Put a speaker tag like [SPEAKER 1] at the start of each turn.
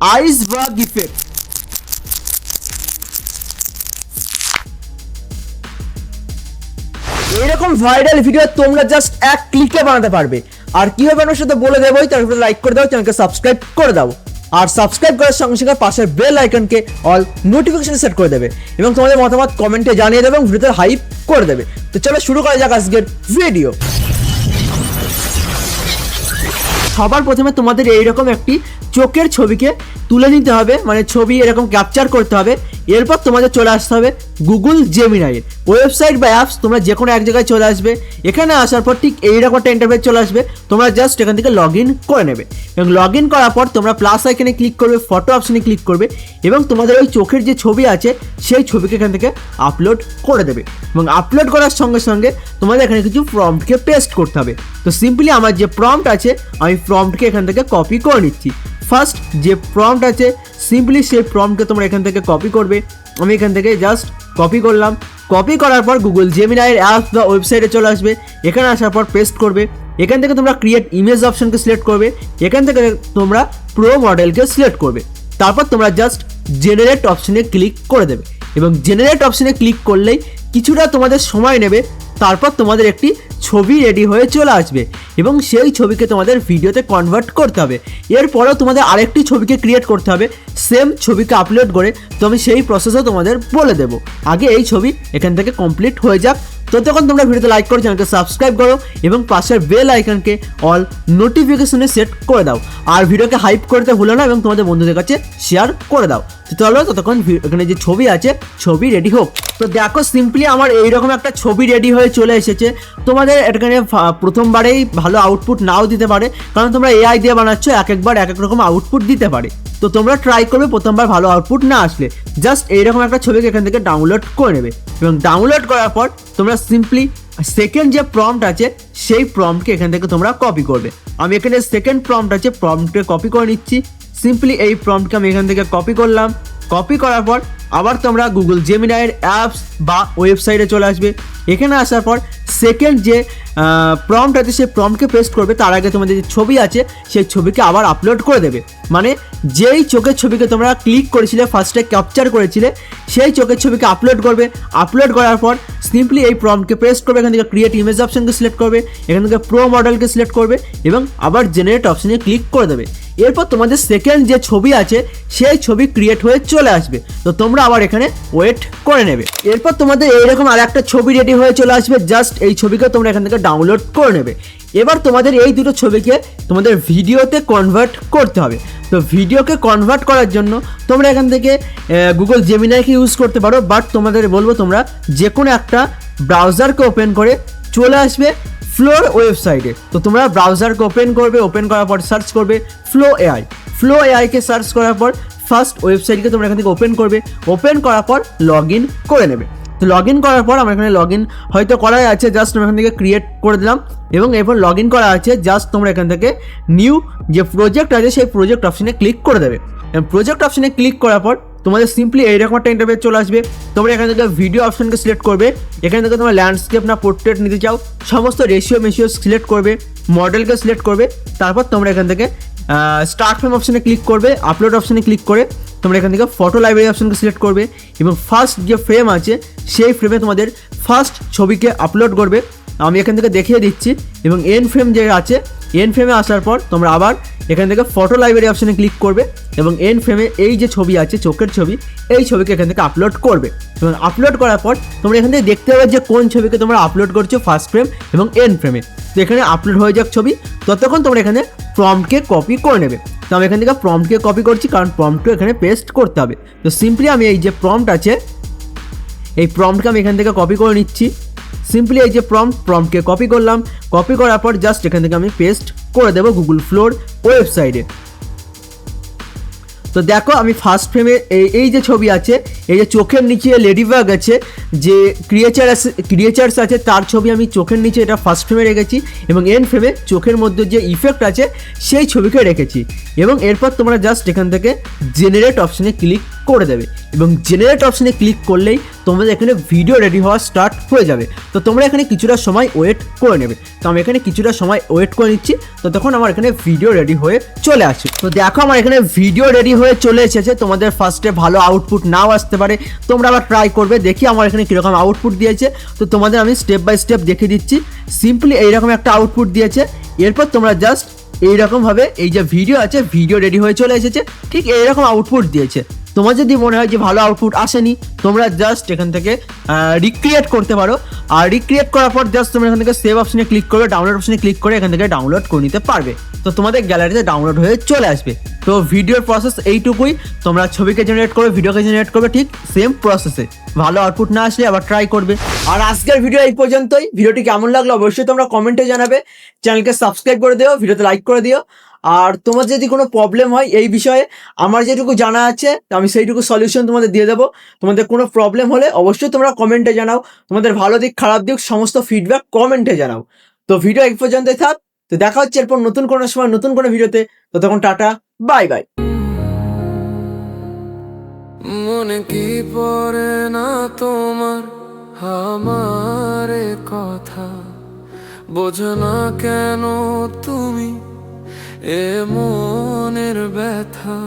[SPEAKER 1] Iceberg effect. এরকম viral video তোমরা just এক ক্লিকে বানাতে পারবে। আর কিভাবে বানাবো সেটা বলে দেবোই, তারপরে লাইক করে দাও, চ্যানেলকে সাবস্ক্রাইব করে দাও। আর সাবস্ক্রাইব করার সঙ্গে সঙ্গে পাশের বেল আইকনকে অল নোটিফিকেশন সেট করে দেবে এবং তোমাদের মতামত কমেন্টে জানিয়ে দেবে এবং ভিডিওতে হাইপ করে দেবে। তো চলো শুরু করা যাক আজকের ভিডিও। সবার প্রথমে তোমাদের এইরকম একটি চোখের ছবিকে তুলে নিতে হবে, মানে ছবি এরকম ক্যাপচার করতে হবে। এরপর তোমাদের চলে আসতে হবে গুগল জেমিনাইয়ের ওয়েবসাইট বা অ্যাপস। তোমরা যে কোনো এক জায়গায় চলে আসবে। এখানে আসার পর ঠিক এইরকম একটা ইন্টারফেস চলে আসবে। তোমরা জাস্ট এখান থেকে লগ ইন করে নেবে এবং লগ ইন করার পর তোমরা প্লাস আইকনে ক্লিক করবে, ফটো অপশনে ক্লিক করবে এবং তোমাদের ওই চোখের যে ছবি আছে সেই ছবিকে এখান থেকে আপলোড করে দেবে এবং আপলোড করার সঙ্গে সঙ্গে তোমাদের এখানে কিছু প্রম্পটকে পেস্ট করতে হবে। তো সিম্পলি আমার যে প্রম্পট আছে আমি প্রম্পটকে এখান থেকে কপি করে নিচ্ছি। ফার্স্ট যে প্রম্পট আছে সিম্পলি সেই প্রম্পটকে তোমরা এখান থেকে কপি করবে। আমি এখান থেকে জাস্ট কপি করলাম। কপি করার পর গুগল জেমিনাইয়ের অ্যাপ বা ওয়েবসাইটে চলে আসবে। এখানে আসার পর পেস্ট করবে। এখান থেকে তোমরা ক্রিয়েট ইমেজ অপশনকে সিলেক্ট করবে। এখান থেকে তোমরা প্রো মডেলকে সিলেক্ট করবে। তারপর তোমরা জাস্ট জেনারেট অপশনে ক্লিক করে দেবে এবং জেনারেট অপশনে ক্লিক করলেই কিছুটা তোমাদের সময় নেবে। তারপর তোমাদের একটি ছবি রেডি হয়ে চলে আসবে এবং সেই ছবিকে তোমাদের ভিডিওতে কনভার্ট করতে হবে। এরপরেও তোমাদের আরেকটি ছবিকে ক্রিয়েট করতে হবে সেম ছবিকে আপলোড করে। তো আমি সেই প্রসেসও তোমাদের বলে দেবো। আগে এই ছবি এখান থেকে কমপ্লিট হয়ে যাক। ততক্ষণ তোমরা ভিডিওতে লাইক করো, চ্যানেলকে সাবস্ক্রাইব করো এবং পাশের বেল আইকনকে অল নোটিফিকেশনে সেট করে দাও। আর ভিডিওকে হাইপ করতে ভুলো না এবং তোমাদের বন্ধুদের কাছে শেয়ার করে দাও। তো চলো ততক্ষণ এখানে যে ছবি আছে ছবি রেডি হোক। তো দেখো সিম্পলি আমার এইরকম একটা ছবি রেডি হয়ে চলে এসেছে। তোমাদের এখানে প্রথমবারেই ভালো আউটপুট নাও দিতে পারে, কারণ তোমরা এআই দিয়ে বানাচ্ছ, একবার এক এক রকম আউটপুট দিতে পারে। তো তোমরা ট্রাই করবে প্রথমবার ভালো আউটপুট না আসলে জাস্ট এইরকম একটা ছবিকে এখান থেকে ডাউনলোড করে নেবে এবং ডাউনলোড করার পর তোমরা সিম্পলি সেকেন্ড যে প্রম্পট আছে সেই প্রম্পটকে এখান থেকে তোমরা কপি করবে। আমি এখানে সেকেন্ড প্রম্পট আছে প্রম্পটকে কপি করে নিচ্ছি। সিম্পলি এই প্রম্পটকে আমি এখান থেকে কপি করলাম। কপি করার পর আবার তোমরা গুগল জেমিনাইয়ের অ্যাপস বা ওয়েবসাইটে চলে আসবে। এখানে আসার পর সেকেন্ড যে প্রম্পট আছে সেই প্রম্পটকে পেস্ট করবে। তার আগে তোমাদের যে ছবি আছে সেই ছবিকে আবার আপলোড করে দেবে, মানে যেই চোখের ছবিকে তোমরা ক্লিক করেছিলে ফার্স্টে ক্যাপচার করেছিলে সেই চোখের ছবিকে আপলোড করবে। আপলোড করার পর সিম্পলি এই প্রম্পটকে পেস্ট করবে। এখান থেকে ক্রিয়েট ইমেজ অপশনকে সিলেক্ট করবে, এখান থেকে প্রো মডেলকে সিলেক্ট করবে এবং আবার জেনারেট অপশনে ক্লিক করে দেবে। এরপর তোমাদের সেকেন্ড যে ছবি আছে সেই ছবি ক্রিয়েট হয়ে চলে আসবে। তো তোমরা আবার এখানে ওয়েট করে নেবে। এরপর তোমাদের এইরকম আর একটা ছবি রেডি হয়ে চলে আসবে। জাস্ট এই ছবিকে তোমরা এখান থেকে ডাউনলোড করে নেবে। এবার তোমাদের এই দুটো ছবিকে তোমাদের ভিডিওতে কনভার্ট করতে হবে। তো ভিডিওকে কনভার্ট করার জন্য তোমরা এখান থেকে গুগল জেমিনাইকে ইউজ করতে পারো, বাট তোমাদের বলবো তোমরা যে কোনো একটা ব্রাউজারকে ওপেন করে চলে আসবে ফ্লোর ওয়েবসাইটে। তো তোমরা ব্রাউজারকে ওপেন করবে, ওপেন করার পর সার্চ করবে ফ্লো এআই। ফ্লো এআইকে সার্চ করার পর ফার্স্ট ওয়েবসাইটকে তোমরা এখান থেকে ওপেন করবে। ওপেন করার পর লগ ইন করে নেবে। তো লগ ইন করার পর আমার এখানে লগ ইন হয়তো করাই আছে, জাস্ট আমি এখান থেকে ক্রিয়েট করে দিলাম এবং এরপর লগ ইন করা আছে। জাস্ট তোমরা এখান থেকে নিউ যে প্রজেক্ট আছে সেই প্রজেক্ট অপশনে ক্লিক করে দেবে এবং প্রজেক্ট অপশনে ক্লিক করার পর তোমাদের সিম্পলি এইরকম একটা ইন্টারফেস চলে আসবে। তোমরা এখান থেকে ভিডিও অপশনকে সিলেক্ট করবে। এখান থেকে তোমরা ল্যান্ডস্কেপ না পোর্ট্রেট নিতে চাও সমস্ত রেশিও মেশিও সিলেক্ট করবে, মডেলকে সিলেক্ট করবে। তারপর তোমরা এখান থেকে স্টার্ট ফ্রেম অপশনে ক্লিক করবে। আপলোড অপশনে ক্লিক করে তোমরা এখান থেকে ফটো লাইব্রেরি অপশনকে সিলেক্ট করবে এবং ফার্স্ট যে ফ্রেম আছে সেই ফ্রেমে তোমাদের ফার্স্ট ছবিকে আপলোড করবে। আমি এখান থেকে দেখিয়ে দিচ্ছি এবং এন ফ্রেম যে আছে এন ফ্রেমে আসার পর তোমরা আবার এখান থেকে ফটো লাইব্রেরি অপশনে ক্লিক করবে এবং এন ফ্রেমে এই যে ছবি আছে চোখের ছবি এই ছবিকে এখান থেকে আপলোড করবে এবং আপলোড করার পর তোমরা এখান থেকে দেখতে পাবে যে কোন ছবিকে তোমরা আপলোড করছো ফার্স্ট ফ্রেম এবং এন ফ্রেমে। তো এখানে আপলোড হয়ে যাক ছবি, ততক্ষণ তোমরা এখানে প্রম্পটকে কপি করে নেবে। তো আমি এখান থেকে প্রম্পটকে কপি করছি কারণ প্রম্পটও এখানে পেস্ট করতে হবে। তো সিম্পলি আমি এই যে প্রম্পট আছে এই প্রম্পটকে আমি এখান থেকে কপি করে নিচ্ছি। সিম্পলি এই যে প্রম্পটকে কপি করলাম। কপি করার পর জাস্ট এখান থেকে আমি পেস্ট করে দেবো গুগল ফ্লোর ওয়েবসাইটে। তো দেখো আমি ফার্স্ট ফ্রেমে এই যে ছবি আছে এই যে চোখের নিচে লেডিবাগ আছে যে ক্রিয়েচার্স আছে তার ছবি আমি চোখের নিচে এটা ফার্স্ট ফ্রেমে রেখেছি এবং এন্ড ফ্রেমে চোখের মধ্যে যে ইফেক্ট আছে সেই ছবিকে রেখেছি এবং এরপর তোমরা জাস্ট এখান থেকে জেনারেট অপশনে ক্লিক করে দেবে এবং জেনারেট অপশনে ক্লিক করলেই তোমাদের এখানে ভিডিও রেডি হওয়া স্টার্ট হয়ে যাবে। তো তোমরা এখানে কিছুটা সময় ওয়েট করে নেবে। তো আমি এখানে কিছুটা সময় ওয়েট করে নিচ্ছি, তো তখন আমার এখানে ভিডিও রেডি হয়ে চলে আসে। তো দেখো আমার এখানে ভিডিও রেডি হয়ে চলে এসেছে। তোমাদের ফার্স্টে ভালো আউটপুট নাও আসতে পারে, তোমরা আবার ট্রাই করবে, দেখি আমার এখানে কীরকম আউটপুট দিয়েছে। তো তোমাদের আমি স্টেপ বাই স্টেপ দেখিয়ে দিচ্ছি। সিম্পলি এইরকম একটা আউটপুট দিয়েছে। এরপর তোমরা জাস্ট এইরকমভাবে এই যে ভিডিও আছে, ভিডিও রেডি হয়ে চলে এসেছে, ঠিক এইরকম আউটপুট দিয়েছে। তোমার যদি মনে হয় যে ভালো আউটপুট আসেনি, তোমরা জাস্ট এখান থেকে রিক্রিয়েট করতে পারো। আর রিক্রিয়েট করার পর জাস্ট তোমরা এখান থেকে সেভ অপশনে ক্লিক করবে, ডাউনলোড অপশনে ক্লিক করে এখান থেকে ডাউনলোড করে নিতে পারবে। তো তোমাদের গ্যালারিতে ডাউনলোড হয়ে চলে আসবে। তো ভিডিওর প্রসেস এইটুকুই। তোমরা ছবিকে জেনারেট করবে, ভিডিওকে জেনারেট করবে, ঠিক সেম প্রসেসে। ভালো আউটপুট না আসলে আবার ট্রাই করবে। আর আজকের ভিডিও এই পর্যন্তই। ভিডিওটি কেমন লাগলো অবশ্যই তোমরা কমেন্টে জানাবে। চ্যানেলকে সাবস্ক্রাইব করে দিও, ভিডিওতে লাইক করে দিও। আর তোমার যদি কোনো প্রবলেম হয় এই বিষয়ে, আমার যেটুকু জানা আছে আমি সেইটুকু সলিউশন তোমাদের দিয়ে দেবো। তোমাদের কোনো প্রবলেম হলে অবশ্যই তোমরা কমেন্টে জানাও। তোমাদের ভালো দিক খারাপ দিক সমস্ত ফিডব্যাক কমেন্টে জানাও। তো ভিডিও এই পর্যন্তই থাক। তো দেখা হচ্ছে এরপর নতুন কোনো সময় নতুন কোনো ভিডিওতে। তো তখন টাটা, বাই বাই।
[SPEAKER 2] মনে কি পড়ে না তোমার আমার কথা, বোঝো না কেন তুমি এ মনের ব্যথা।